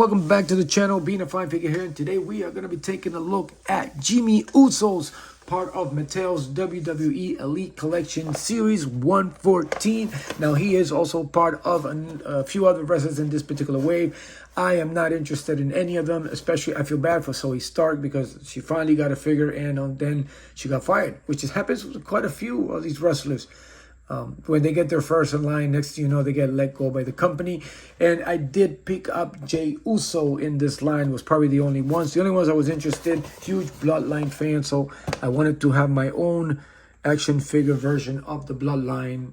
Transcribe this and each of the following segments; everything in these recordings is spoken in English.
welcome back to the channel. Being a Fine Figure here, and today we are going to be taking a look at Jimmy Uso's part of Mattel's WWE Elite Collection Series 114. Now, he is also part of a few other wrestlers in this particular wave. I am not interested in any of them, especially I feel bad for Zoe Stark because she finally got a figure and then she got fired, which happens with quite a few of these wrestlers. When they get their first in line, next thing you know, they get let go by the company. And I did pick up Jey Uso in this line, was probably the only ones. The only ones I was interested, huge Bloodline fan, so I wanted to have my own action figure version of the Bloodline.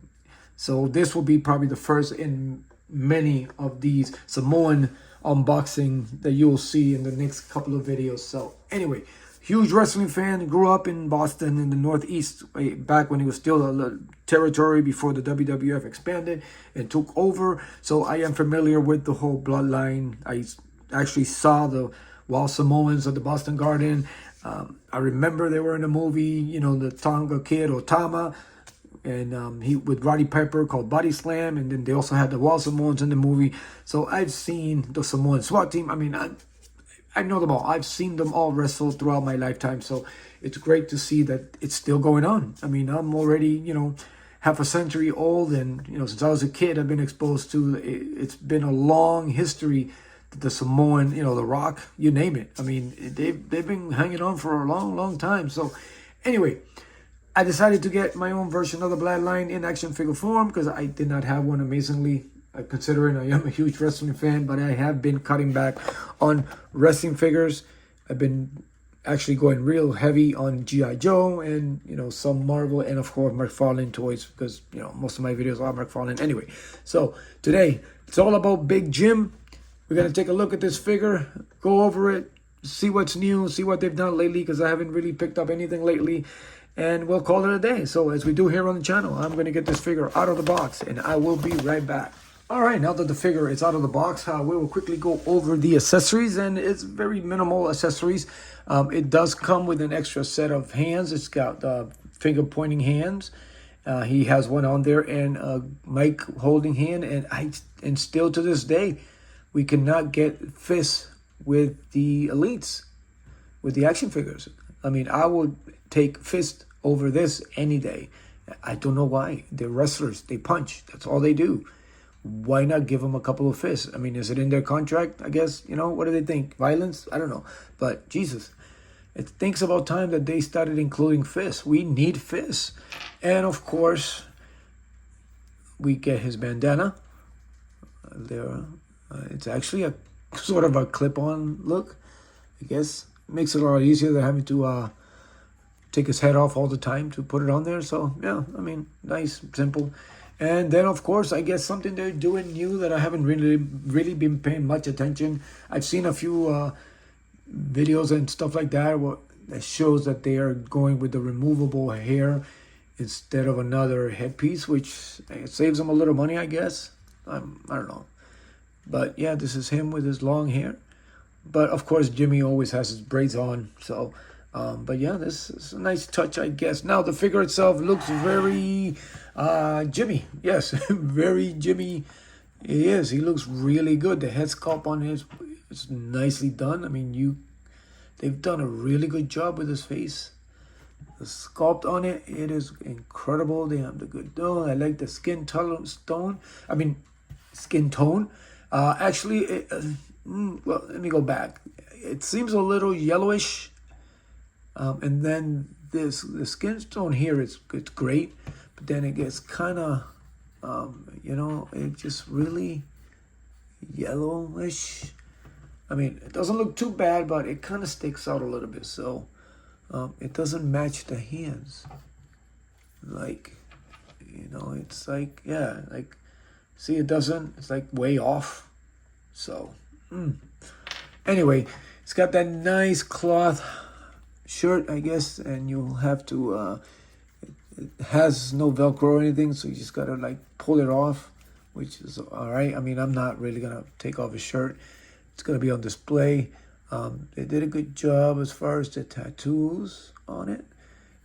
So this will be probably the first in many of these Samoan unboxing that you'll see in the next couple of videos. So anyway, huge wrestling fan, grew up in Boston in the Northeast, back when it was still a territory before the WWF expanded and took over. So I am familiar with the whole Bloodline. I actually saw the Wild Samoans at the Boston Garden. I remember they were in a movie, you know, the Tonga Kid or Tama, and he with Roddy Piper called Body Slam, and then they also had the Wild Samoans in the movie. So I've seen the Samoan SWAT team. I mean, I know them all. I've seen them all wrestle throughout my lifetime. So it's great to see that it's still going on. I mean, I'm already, you know, half a century old. And, you know, since I was a kid, I've been exposed to it's been a long history. The Samoan, you know, The Rock, you name it. I mean, they've been hanging on for a long, long time. So anyway, I decided to get my own version of the Bloodline in action figure form because I did not have one, amazingly. Considering I am a huge wrestling fan, but I have been cutting back on wrestling figures. I've been actually going real heavy on G.I. Joe and, you know, some Marvel and, of course, McFarlane toys because, you know, most of my videos are McFarlane anyway. So today, it's all about Big Jim. We're going to take a look at this figure, go over it, see what's new, see what they've done lately because I haven't really picked up anything lately. And we'll call it a day. So as we do here on the channel, I'm going to get this figure out of the box and I will be right back. All right, now that the figure is out of the box, we will quickly go over the accessories, and it's very minimal accessories. It does come with an extra set of hands. It's got finger pointing hands. He has one on there and a mic holding hand, and still to this day, we cannot get fists with the elites, with the action figures. I mean, I would take fist over this any day. I don't know why. They're wrestlers. They punch. That's all they do. Why not give them a couple of fists? I mean, is it in their contract? I guess, you know, what do they think? Violence? I don't know. But Jesus, it thinks about time that they started including fists. We need fists. And of course, we get his bandana. There, it's actually a sort of a clip-on look. I guess it makes it a lot easier than having to take his head off all the time to put it on there. So yeah, I mean, nice, simple. And then, of course, I guess something they're doing new that I haven't really been paying much attention. I've seen a few videos and stuff like that that shows that they are going with the removable hair instead of another headpiece, which saves them a little money, I guess. I don't know. But yeah, this is him with his long hair. But of course, Jimmy always has his braids on. So, but yeah, this is a nice touch, I guess. Now, the figure itself looks very Jimmy. Yes, very Jimmy. He is. He looks really good. The head sculpt on his is nicely done. I mean, they've done a really good job with his face. The sculpt on it, it is incredible. They have the good tone. I like the skin tone. Skin tone. Actually, well, let me go back. It seems a little yellowish. And then the skin tone here it's great. But then it gets kind of, you know, it just really yellowish. I mean, it doesn't look too bad, but it kind of sticks out a little bit. So it doesn't match the hands. Like, you know, it's like, yeah, like, see, it doesn't. It's like way off. So, anyway, it's got that nice cloth shirt, I guess, and you'll have to it has no velcro or anything, so you just gotta like pull it off, which is all right. I mean, I'm not really gonna take off his shirt. It's gonna be on display. They did a good job as far as the tattoos on it,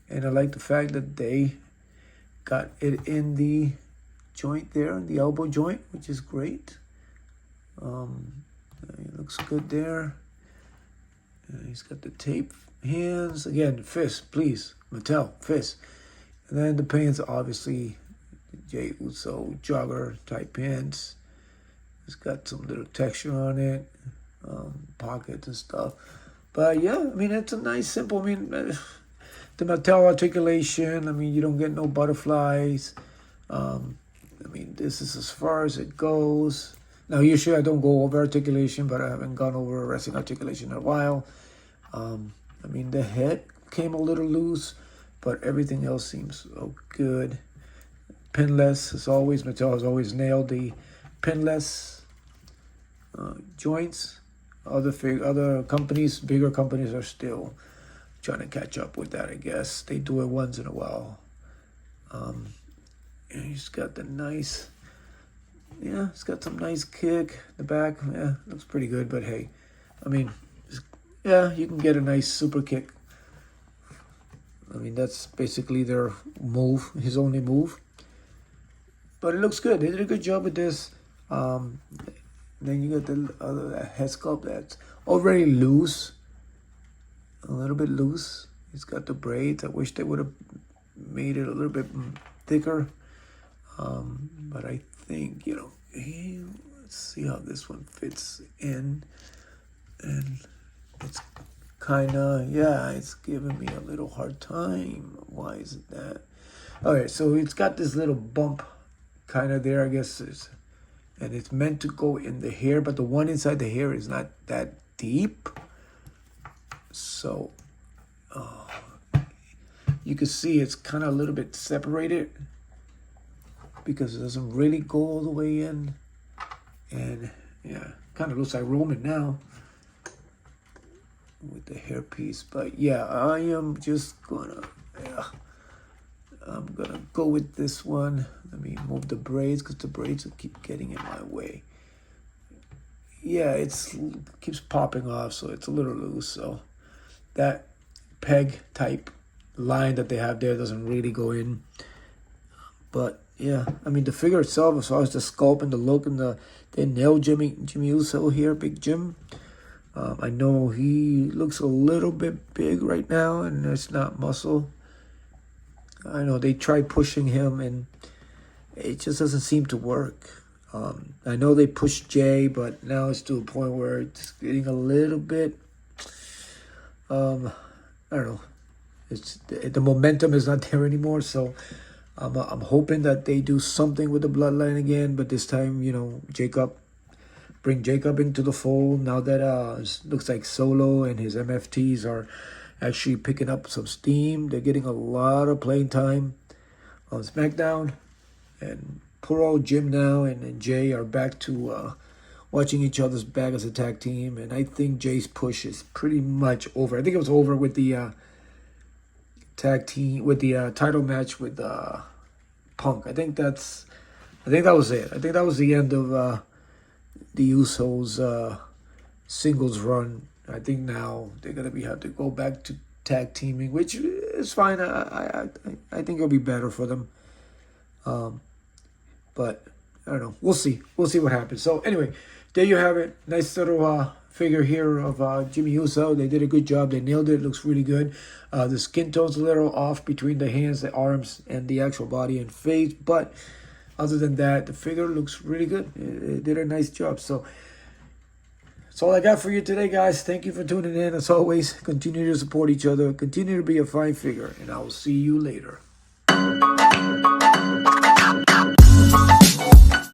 and I like the fact that they got it in the joint there, the elbow joint, which is great. He looks good there. He's got the tape hands. Again, fist, please. Mattel, fist. And then the pants, obviously, Jey Uso jogger type pants. It's got some little texture on it, pockets and stuff. But yeah, I mean, it's a nice, simple, I mean, the Mattel articulation, I mean, you don't get no butterflies. I mean, this is as far as it goes. Now, usually I don't go over articulation, but I haven't gone over wrestling articulation in a while. I mean, the head came a little loose, but everything else seems good. Pinless, as always, Mattel has always nailed the pinless joints. Other companies, bigger companies, are still trying to catch up with that, I guess. They do it once in a while. And he's got the nice, yeah, it's got some nice kick. The back, yeah, looks pretty good, but hey, I mean, yeah, you can get a nice super kick. I mean, that's basically their move, his only move. But it looks good. They did a good job with this. Then you got the other head sculpt that's already loose. A little bit loose. He's got the braids. I wish they would have made it a little bit thicker. But I think, you know, let's see how this one fits in. And it's kind of, yeah, it's giving me a little hard time. Why is it that? Okay, so it's got this little bump kind of there, I guess. And it's meant to go in the hair, but the one inside the hair is not that deep. So you can see it's kind of a little bit separated because it doesn't really go all the way in. And yeah, kind of looks like Roman now with the hairpiece. But yeah, I am just gonna, I'm gonna go with this one. Let me move the braids because the braids will keep getting in my way. Yeah, it keeps popping off, so it's a little loose. So that peg type line that they have there doesn't really go in. But yeah, I mean, the figure itself, as far as the sculpt and the look and they nailed Jimmy Uso here, Big Jim. I know he looks a little bit big right now, and it's not muscle. I know they tried pushing him, and it just doesn't seem to work. I know they pushed Jay, but now it's to a point where it's getting a little bit, I don't know. It's the momentum is not there anymore, so I'm hoping that they do something with the bloodline again, but this time, you know, bring Jacob into the fold now that it looks like Solo and his MFTs are actually picking up some steam. They're getting a lot of playing time on SmackDown, and poor old Jim now and Jay are back to watching each other's back as a tag team, and I think Jay's push is pretty much over. I think it was over with the tag team, with the title match with Punk. I think that was it. I think that was the end of the Usos singles run. I think now they're gonna have to go back to tag teaming, which is fine. I think it'll be better for them. But I don't know. We'll see. We'll see what happens. So anyway, there you have it. Nice little figure here of Jimmy Uso. They did a good job. They nailed it. It looks really good. The skin tone's a little off between the hands, the arms, and the actual body and face. But other than that, the figure looks really good. It did a nice job. So that's all I got for you today, guys. Thank you for tuning in. As always, continue to support each other. Continue to be a fine figure. And I will see you later.